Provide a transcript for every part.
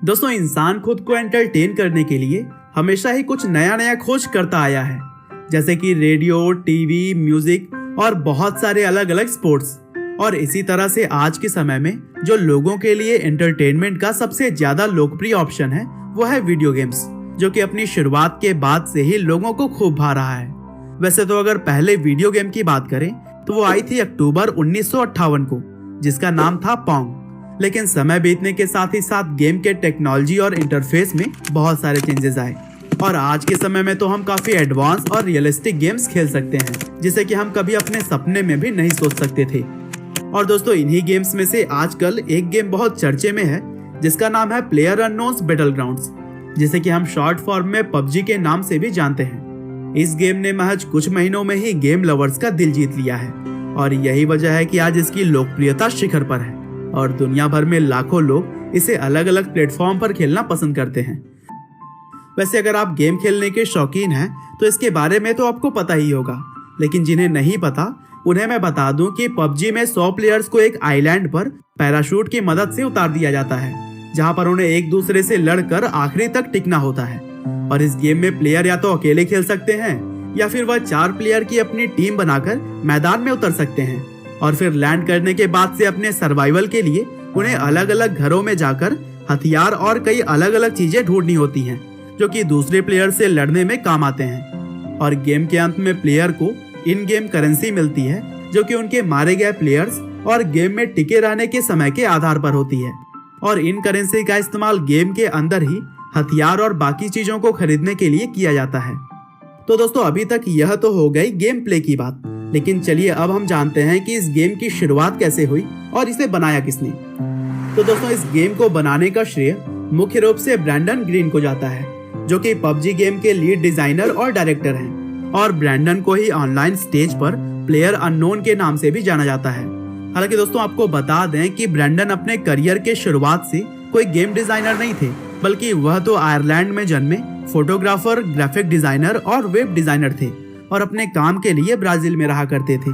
दोस्तों, इंसान खुद को एंटरटेन करने के लिए हमेशा ही कुछ नया नया खोज करता आया है, जैसे कि रेडियो, टीवी, म्यूजिक और बहुत सारे अलग अलग स्पोर्ट्स। और इसी तरह से आज के समय में जो लोगों के लिए एंटरटेनमेंट का सबसे ज्यादा लोकप्रिय ऑप्शन है वो है वीडियो गेम्स, जो कि अपनी शुरुआत के बाद से ही लोगों को खूब भा रहा है। वैसे तो अगर पहले वीडियो गेम की बात करें तो वो आई थी अक्टूबर 1958 को, जिसका नाम था पोंग। लेकिन समय बीतने के साथ ही साथ गेम के टेक्नोलॉजी और इंटरफेस में बहुत सारे चेंजेस आए और आज के समय में तो हम काफी एडवांस और रियलिस्टिक गेम्स खेल सकते हैं, जिसे कि हम कभी अपने सपने में भी नहीं सोच सकते थे। और दोस्तों, इन्हीं गेम्स में से आजकल एक गेम बहुत चर्चे में है, जिसका नाम है प्लेयरअननोन्स बैटलग्राउंड्स, जिसे कि हम शॉर्ट फॉर्म में पबजी के नाम से भी जानते हैं। इस गेम ने महज कुछ महीनों में ही गेम लवर्स का दिल जीत लिया है और यही वजह है कि आज इसकी लोकप्रियता शिखर पर है और दुनिया भर में लाखों लोग इसे अलग अलग प्लेटफॉर्म पर खेलना पसंद करते हैं। वैसे अगर आप गेम खेलने के शौकीन हैं तो इसके बारे में तो आपको पता ही होगा, लेकिन जिन्हें नहीं पता उन्हें मैं बता दूं कि पबजी में 100 प्लेयर्स को एक आइलैंड पर पैराशूट की मदद से उतार दिया जाता है, जहां पर उन्हें एक दूसरे से लड़कर आखिरी तक टिकना होता है। और इस गेम में प्लेयर या तो अकेले खेल सकते हैं या फिर वह 4 प्लेयर की अपनी टीम बनाकर मैदान में उतर सकते हैं और फिर लैंड करने के बाद से अपने सर्वाइवल के लिए उन्हें अलग अलग घरों में जाकर हथियार और कई अलग अलग चीजें ढूंढनी होती हैं, जो कि दूसरे प्लेयर से लड़ने में काम आते हैं। और गेम के अंत में प्लेयर को इन गेम करेंसी मिलती है, जो कि उनके मारे गए प्लेयर्स और गेम में टिके रहने के समय के आधार पर होती है। और इन करेंसी का इस्तेमाल गेम के अंदर ही हथियार और बाकी चीजों को खरीदने के लिए किया जाता है। तो दोस्तों, अभी तक यह तो हो गई गेम प्ले की बात, लेकिन चलिए अब हम जानते हैं कि इस गेम की शुरुआत कैसे हुई और इसे बनाया किसने। तो दोस्तों, इस गेम को बनाने का श्रेय मुख्य रूप से ब्रैंडन ग्रीन को जाता है, जो कि पबजी गेम के लीड डिजाइनर और डायरेक्टर हैं। और ब्रैंडन को ही ऑनलाइन स्टेज पर प्लेयरअननोन के नाम से भी जाना जाता है। हालांकि दोस्तों, आपको बता दें कि ब्रैंडन अपने करियर के शुरुआत से कोई गेम डिजाइनर नहीं थे, बल्कि वह तो आयरलैंड में जन्मे फोटोग्राफर, ग्राफिक डिजाइनर और वेब डिजाइनर थे और अपने काम के लिए ब्राजील में रहा करते थे।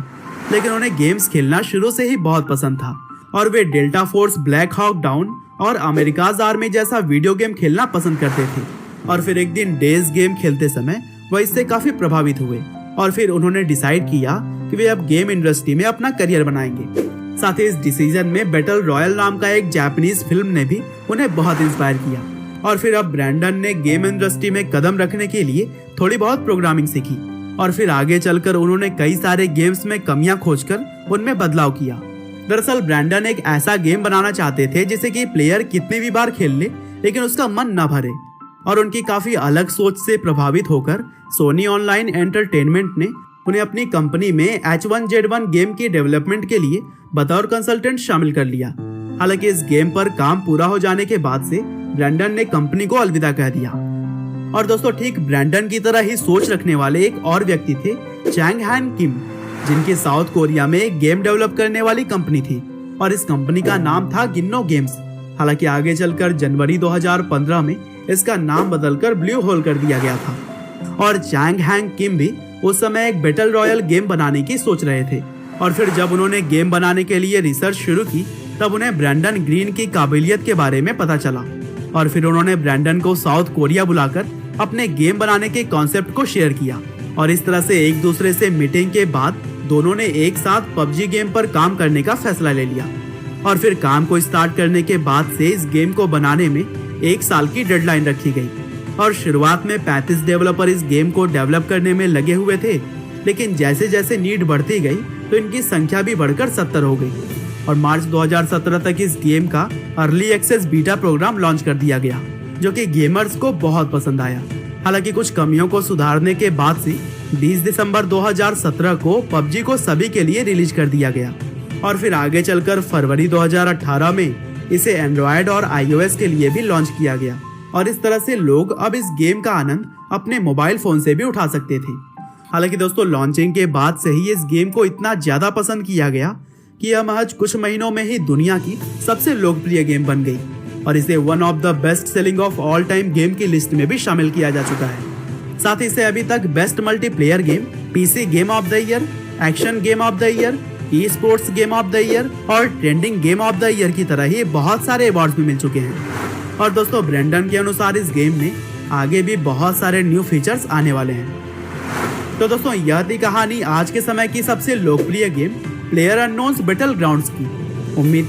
लेकिन उन्हें गेम्स खेलना शुरू से ही बहुत पसंद था और वे Delta Force, black hawk down और अमेरिकाज आर्मी जैसा वीडियो गेम खेलना पसंद करते थे। और फिर एक दिन डेज गेम खेलते समय वह इससे काफी प्रभावित हुए और फिर उन्होंने डिसाइड किया कि वे अब गेम इंडस्ट्री में अपना करियर बनाएंगे। साथ ही इस डिसीजन में बैटल रॉयल नाम का एक जापानीज फिल्म ने भी उन्हें बहुत इंस्पायर किया। और फिर अब ब्रैंडन ने गेम इंडस्ट्री में कदम रखने के लिए थोड़ी बहुत प्रोग्रामिंग सीखी और फिर आगे चलकर उन्होंने कई सारे गेम्स में कमियां खोजकर उनमें बदलाव किया। दरअसल ब्रैंडन एक ऐसा गेम बनाना चाहते थे जिसे कि प्लेयर कितनी भी बार खेल ले लेकिन उसका मन न भरे। और उनकी काफी अलग सोच से प्रभावित होकर सोनी ऑनलाइन एंटरटेनमेंट ने उन्हें अपनी कंपनी में H1Z1 गेम की डेवलपमेंट के लिए बतौर कंसल्टेंट शामिल कर लिया। हालांकि इस गेम पर काम पूरा हो जाने के बाद से ब्रैंडन ने कंपनी को अलविदा कह दिया। और दोस्तों, ठीक ब्रैंडन की तरह ही सोच रखने वाले एक और व्यक्ति थे, चैंग हैन किम, जिनकी साउथ कोरिया में एक गेम डेवलप करने वाली कंपनी थी और इस कंपनी का नाम था गिन्नो गेम्स। हालांकि आगे चलकर जनवरी 2015 में इसका नाम बदलकर ब्लू होल कर दिया गया था। और चैंग हैंग किम भी उस समय एक बैटल रॉयल गेम बनाने की सोच रहे थे। और फिर जब उन्होंने गेम बनाने के लिए रिसर्च शुरू की तब उन्हें ब्रैंडन ग्रीन की काबिलियत के बारे में पता चला और फिर उन्होंने ब्रैंडन को साउथ कोरिया बुलाकर अपने गेम बनाने के कॉन्सेप्ट को शेयर किया। और इस तरह से एक दूसरे से मीटिंग के बाद दोनों ने एक साथ पबजी गेम पर काम करने का फैसला ले लिया। और फिर काम को स्टार्ट करने के बाद से इस गेम को बनाने में 1 साल की डेडलाइन रखी गई। और शुरुआत में 35 डेवलपर इस गेम को डेवलप करने में लगे हुए थे, लेकिन जैसे जैसे नीड बढ़ती गई तो इनकी संख्या भी बढ़कर 70 हो गई। और मार्च 2017 तक इस गेम का early access beta program launch कर दिया गया, जो कि गेमर्स को बहुत पसंद आया। हालांकि कुछ कमियों को सुधारने के बाद से 20 दिसंबर 2017 को पबजी को सभी के लिए रिलीज कर दिया गया। और फिर आगे चलकर फरवरी 2018 में इसे एंड्रॉयड और iOS के लिए भी लॉन्च किया गया। और इस तरह से लोग अब इस गेम का आनंद अपने मोबाइल फोन से भी उठा सकते थे। हालांकि दोस्तों, लॉन्चिंग के बाद से ही इस गेम को इतना ज्यादा पसंद किया गया कि यह महज कुछ महीनों में ही दुनिया की सबसे लोकप्रिय गेम बन गई और इसे one of the best selling of all time game की लिस्ट में भी शामिल किया जा चुका है। साथ ही इसे अभी तक best multiplayer game, PC game of the year, action game of the year, esports game of the year और trending game of the year की तरह ही बहुत सारे अवार्ड्स भी मिल चुके हैं। और दोस्तों ब्रेंडन के अनुसार इस गेम में आगे भी बहुत सारे न्यू फीचर्स आने वाले हैं। तो दोस्तों यह थी कहानी आज के समय की सबसे लोकप्रिय game player unknowns battle grounds की। उम्मीद